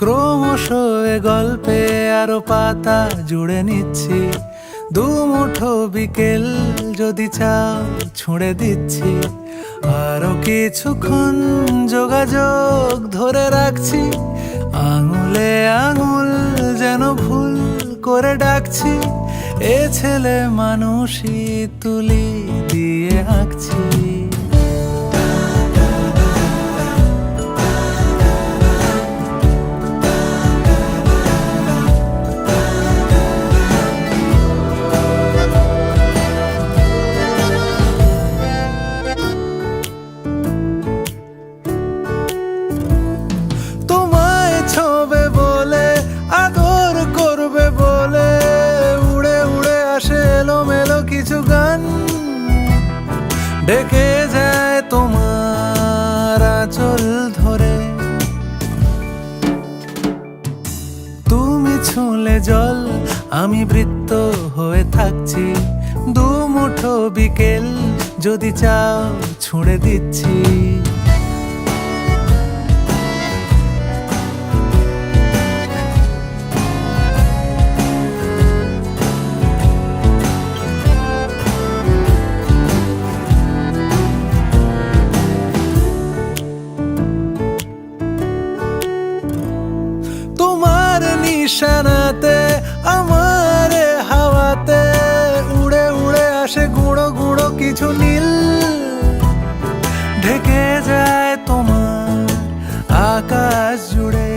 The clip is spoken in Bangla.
ক্রমশ এ গল্পে আরো পাতা জুড়ে নিচ্ছি, দুমুঠো বিকেল যদি চাও ছুঁড়ে দিচ্ছি। আরো কিছুক্ষণ যোগাযোগ ধরে রাখছি, আঙুলে আঙুল যেন ভুল করে ডাকছি। এ ছেলে মানুষই তুলি দিয়ে আঁকছি। তোমায় ছোবে বলে, আদর করবে বলে, উড়ে উড়ে আসে এলোমেলো কিছু গান, ডেকে যায় তোমার আঁচল ধরে। তুমি ছুঁলে জল, আমি বৃত্ত হয়ে থাকছি, দুমুঠো বিকেল যদি চাও ছুঁড়ে দিচ্ছি। তোমার নিশানাতে, আমার হাওয়াতে, উড়ে উড়ে আসে গুঁড়ো গুঁড়ো কিছু নীল, ঢেকে যায় তোমার আকাশ জুড়ে।